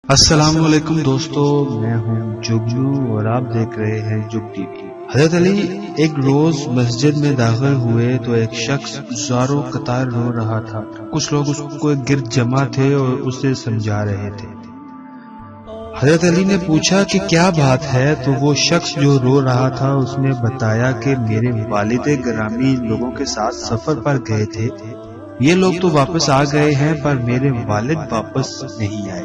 السلام علیکم دوستو، میں ہوں جگنو اور آپ دیکھ رہے ہیں جگ ٹی وی۔ حضرت علی ایک روز مسجد میں داخل ہوئے تو ایک شخص زاروں قطار رو رہا تھا۔ کچھ لوگ اس کو گرد جمع تھے اور اسے سمجھا رہے تھے۔ حضرت علی نے پوچھا کہ کیا بات ہے، تو وہ شخص جو رو رہا تھا اس نے بتایا کہ میرے والد گرامی لوگوں کے ساتھ سفر پر گئے تھے، یہ لوگ تو واپس آ گئے ہیں پر میرے والد واپس نہیں آئے۔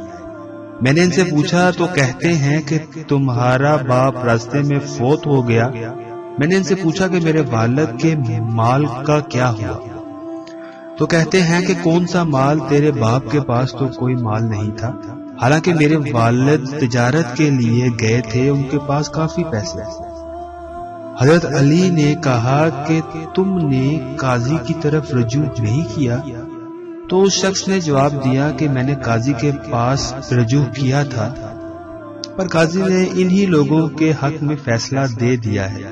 میں نے ان سے پوچھا تو کہتے ہیں کہ تمہارا باپ راستے میں فوت ہو گیا۔ میں نے ان سے پوچھا کہ میرے والد کے مال کا کیا ہوا، تو کہتے ہیں کہ کون سا مال، تیرے باپ کے پاس تو کوئی مال نہیں تھا، حالانکہ میرے والد تجارت کے لیے گئے تھے، ان کے پاس کافی پیسے۔ حضرت علی نے کہا کہ تم نے قاضی کی طرف رجوع نہیں کیا؟ تو اس شخص نے جواب دیا کہ میں نے قاضی کے پاس رجوع کیا تھا، پر قاضی نے انہی لوگوں کے حق میں فیصلہ دے دیا ہے۔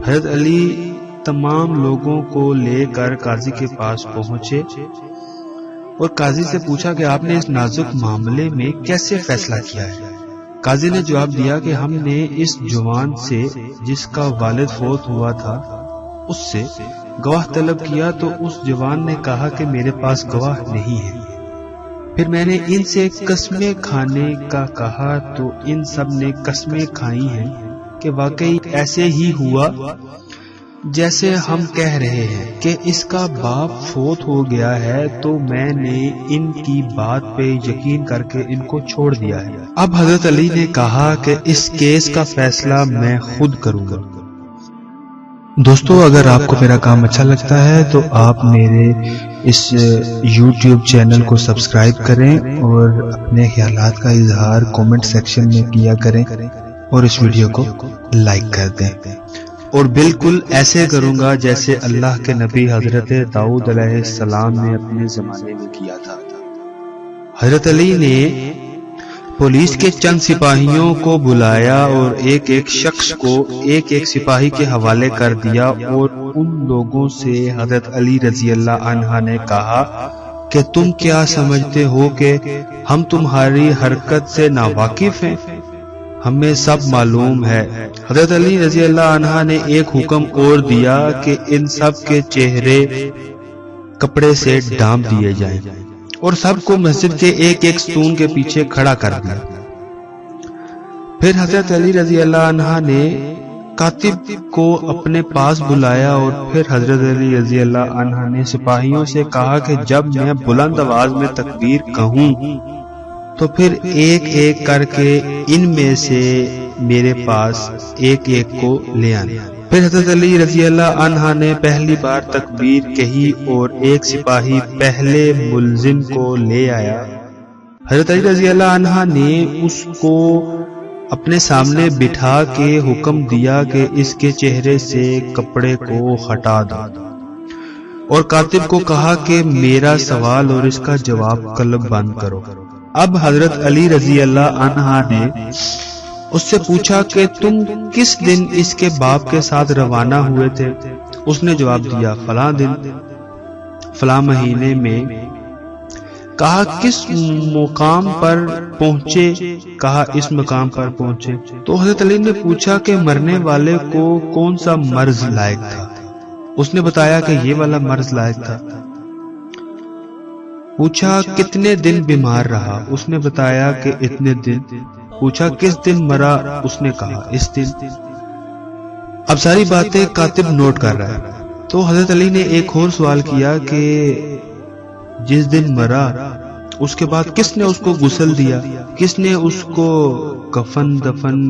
حضرت علی تمام لوگوں کو لے کر قاضی کے پاس پہنچے اور قاضی سے پوچھا کہ آپ نے اس نازک معاملے میں کیسے فیصلہ کیا ہے؟ قاضی نے جواب دیا کہ ہم نے اس جوان سے جس کا والد فوت ہوا تھا اس سے گواہ طلب کیا، تو اس جوان نے کہا کہ میرے پاس گواہ نہیں ہے۔ پھر میں نے ان سے قسمیں کھانے کا کہا تو ان سب نے قسمیں کھائی ہیں کہ واقعی ایسے ہی ہوا جیسے ہم کہہ رہے ہیں کہ اس کا باپ فوت ہو گیا ہے، تو میں نے ان کی بات پہ یقین کر کے ان کو چھوڑ دیا ہے۔ اب حضرت علی نے کہا کہ اس کیس کا فیصلہ میں خود کروں گا۔ دوستو، اگر آپ کو میرا کام اچھا لگتا ہے تو آپ میرے اس یوٹیوب چینل کو سبسکرائب کریں اور اپنے خیالات کا اظہار کومنٹ سیکشن میں کیا کریں اور اس ویڈیو کو لائک کر دیں، اور بالکل ایسے کروں گا جیسے اللہ کے نبی حضرت داؤد علیہ السلام نے اپنے زمانے میں کیا تھا۔ حضرت علی نے پولیس کے چند سپاہیوں کو بلایا اور ایک ایک شخص کو ایک ایک سپاہی کے حوالے کر دیا، اور ان لوگوں سے حضرت علی رضی اللہ عنہ نے کہا کہ تم کیا سمجھتے ہو کہ ہم تمہاری حرکت سے ناواقف ہیں؟ ہمیں سب معلوم ہے۔ حضرت علی رضی اللہ عنہ نے ایک حکم اور دیا کہ ان سب کے چہرے کپڑے سے ڈھانپ دیے جائیں اور سب کو مسجد کے ایک ایک ستون کے پیچھے کھڑا کر دیا۔ پھر حضرت علی رضی اللہ عنہ نے کاتب کو اپنے پاس بلایا، اور پھر حضرت علی رضی اللہ عنہ نے سپاہیوں سے کہا کہ جب میں بلند آواز میں تکبیر کہوں تو پھر ایک ایک کر کے ان میں سے میرے پاس ایک ایک کو لے آنا۔ پھر حضرت علی رضی اللہ عنہ نے پہلی بار تکبیر کہی اور ایک سپاہی پہلے ملزم کو لے آیا۔ حضرت علی رضی اللہ عنہ نے اس کو اپنے سامنے بٹھا کے حکم دیا کہ اس کے چہرے سے کپڑے کو ہٹا دو، اور کاتب کو کہا کہ میرا سوال اور اس کا جواب قلب بند کرو۔ اب حضرت علی رضی اللہ عنہ نے اس سے پوچھا کہ تم کس دن اس کے باپ کے ساتھ روانہ ہوئے تھے؟ اس نے جواب دیا فلاں دن فلاں مہینے میں۔ کہا کس مقام پر پہنچے؟ کہا اس مقام پر پہنچے۔ تو حضرت علی نے پوچھا کہ مرنے والے کو کون سا مرض لائق تھا؟ اس نے بتایا کہ یہ والا مرض لائق تھا۔ پوچھا کتنے دن بیمار رہا؟ اس نے بتایا کہ اتنے دن۔ پوچھا کس دن مرا؟ اس نے کہا اس دن۔ اب ساری باتیں کاتب نوٹ کر رہا ہے۔ تو حضرت علی نے ایک اور سوال کیا کہ جس دن مرا اس کے بعد کس نے اس کو غسل دیا؟ کس نے اس کو کفن دفن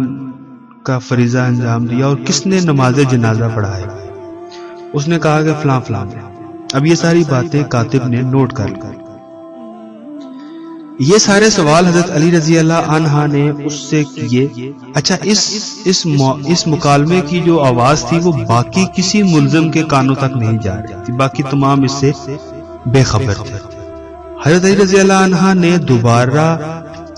کا فریضہ انجام دیا؟ اور کس نے نماز جنازہ پڑھایا؟ اس نے کہا کہ فلاں فلاں۔ اب یہ ساری باتیں کاتب نے نوٹ کر لی۔ یہ سارے سوال حضرت علی رضی اللہ عنہ نے اس سے کیے۔ اچھا، اس مکالمے کی جو آواز تھی وہ باقی کسی ملزم کے کانوں تک نہیں جا رہی تھی، باقی تمام اس سے بے خبر تھے۔ حضرت علی رضی اللہ عنہ نے دوبارہ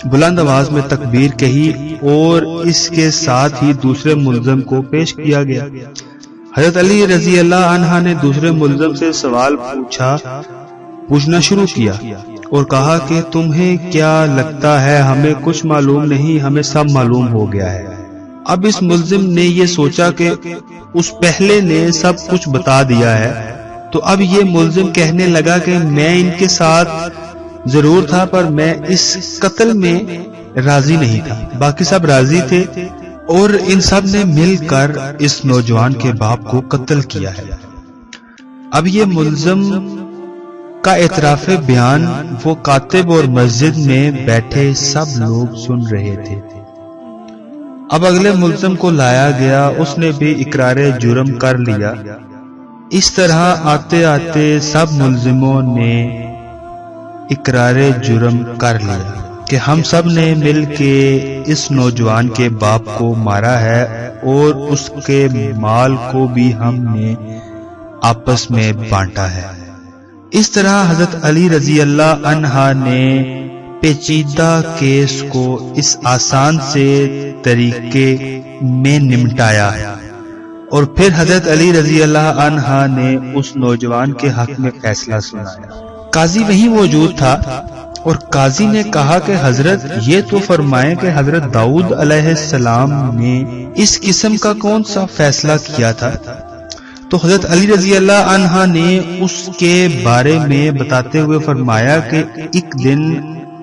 بلند آواز میں تکبیر کہی اور اس کے ساتھ ہی دوسرے ملزم کو پیش کیا گیا۔ حضرت علی رضی اللہ عنہ نے دوسرے ملزم سے سوال پوچھنا شروع کیا اور کہا کہ تمہیں کیا لگتا ہے ہمیں کچھ معلوم نہیں، ہمیں سب معلوم ہو گیا ہے۔ اب اس ملزم نے یہ سوچا کہ اس پہلے نے سب کچھ بتا دیا ہے، تو اب یہ ملزم کہنے لگا کہ میں ان کے ساتھ ضرور تھا پر میں اس قتل میں راضی نہیں تھا، باقی سب راضی تھے اور ان سب نے مل کر اس نوجوان کے باپ کو قتل کیا ہے۔ اب یہ ملزم کا اعتراف بیان وہ کاتب اور مسجد میں بیٹھے سب لوگ سن رہے تھے۔ اب اگلے ملزم کو لایا گیا، اس نے بھی اقرار جرم کر لیا۔ اس طرح آتے آتے سب ملزموں نے اقرار جرم کر لیا کہ ہم سب نے مل کے اس نوجوان کے باپ کو مارا ہے اور اس کے مال کو بھی ہم نے آپس میں بانٹا ہے۔ اس طرح حضرت علی رضی اللہ عنہ نے پیچیدہ کیس کو اس آسان سے طریقے میں نمٹایا اور پھر حضرت علی رضی اللہ عنہ نے اس نوجوان کے حق میں فیصلہ سنایا۔ قاضی وہیں موجود تھا اور قاضی نے کہا کہ حضرت یہ تو فرمائیں کہ حضرت داؤد علیہ السلام نے اس قسم کا کون سا فیصلہ کیا تھا؟ تو حضرت علی رضی اللہ عنہ نے اس کے بارے میں بتاتے ہوئے فرمایا کہ ایک دن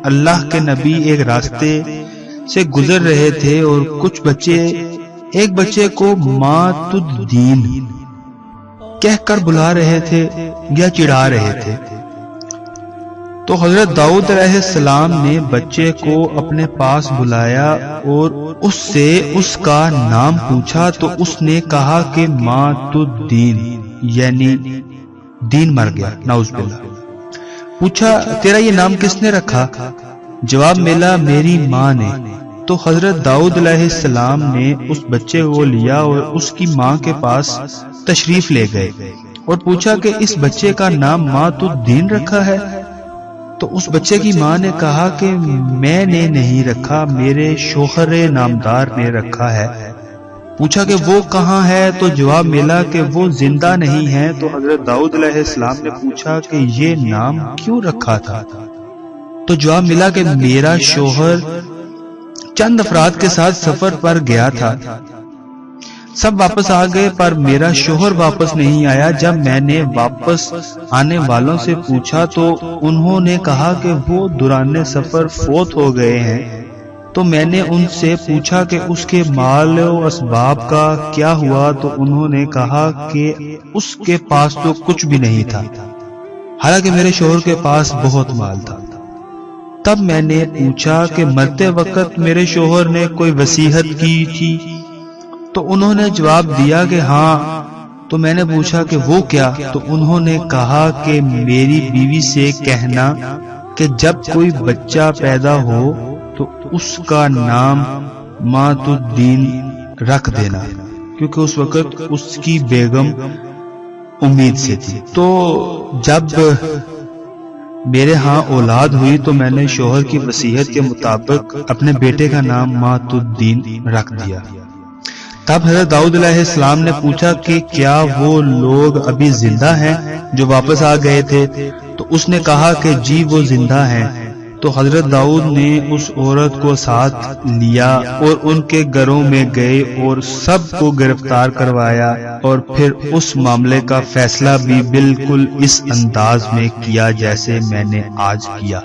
اللہ کے نبی ایک راستے سے گزر رہے تھے اور کچھ بچے ایک بچے کو مات الدین کہہ کر بلا رہے تھے یا چڑھا رہے تھے۔ تو حضرت داؤد علیہ السلام نے بچے کو اپنے پاس بلایا اور اس سے اس کا نام پوچھا تو اس نے کہا کہ مات الدین یعنی دین مر گیا، نعوذ باللہ۔ پوچھا تیرا یہ نام کس نے رکھا؟ جواب ملا میری ماں نے۔ تو حضرت داؤد علیہ السلام نے اس بچے کو لیا اور اس کی ماں کے پاس تشریف لے گئے اور پوچھا کہ اس بچے کا نام مات الدین رکھا ہے؟ تو اس بچے کی ماں نے کہا کہ میں نے نہیں رکھا، میرے شوہر نامدار نے رکھا ہے۔ پوچھا کہ وہ کہاں ہے؟ تو جواب ملا کہ وہ زندہ نہیں ہے۔ تو حضرت داؤد علیہ السلام نے پوچھا کہ یہ نام کیوں رکھا تھا؟ تو جواب ملا کہ میرا شوہر چند افراد کے ساتھ سفر پر گیا تھا، سب واپس آ گئے پر میرا شوہر واپس نہیں آیا۔ جب میں نے واپس آنے والوں سے پوچھا تو انہوں نے کہا کہ وہ دوران سفر فوت ہو گئے ہیں۔ تو میں نے ان سے پوچھا کہ اس کے مال و اسباب کا کیا ہوا؟ تو انہوں نے کہا کہ اس کے پاس تو کچھ بھی نہیں تھا، حالانکہ میرے شوہر کے پاس بہت مال تھا۔ تب میں نے پوچھا کہ مرتے وقت میرے شوہر نے کوئی وصیت کی تھی؟ تو انہوں نے جواب دیا کہ ہاں۔ تو میں نے پوچھا کہ وہ کیا؟ تو انہوں نے کہا کہ میری بیوی سے کہنا کہ جب کوئی بچہ پیدا ہو تو اس کا نام مات الدین رکھ دینا، کیونکہ اس وقت اس کی بیگم امید سے تھی۔ تو جب میرے ہاں اولاد ہوئی تو میں نے شوہر کی وصیت کے مطابق اپنے بیٹے کا نام مات الدین رکھ دیا۔ تب حضرت داؤد علیہ السلام نے پوچھا کہ کیا وہ لوگ ابھی زندہ ہیں جو واپس آ گئے تھے؟ تو اس نے کہا کہ جی وہ زندہ ہیں۔ تو حضرت داؤد نے اس عورت کو ساتھ لیا اور ان کے گھروں میں گئے اور سب کو گرفتار کروایا اور پھر اس معاملے کا فیصلہ بھی بالکل اس انداز میں کیا جیسے میں نے آج کیا۔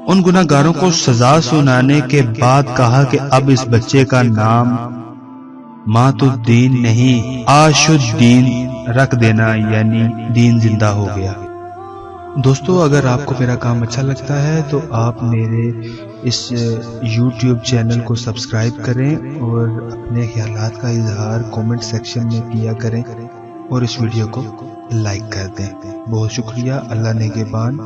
ان گناہگاروں کو سزا سنانے کے بعد کہا کہ اب اس بچے کا نام مات الدین نہیں عاش الدین رکھ دینا، یعنی دین زندہ ہو گیا۔ دوستو اگر آپ کو میرا کام اچھا لگتا ہے تو آپ میرے اس یوٹیوب چینل کو سبسکرائب کریں اور اپنے خیالات کا اظہار کومنٹ سیکشن میں کیا کریں اور اس ویڈیو کو لائک کر دیں۔ بہت شکریہ۔ اللہ نگہبان۔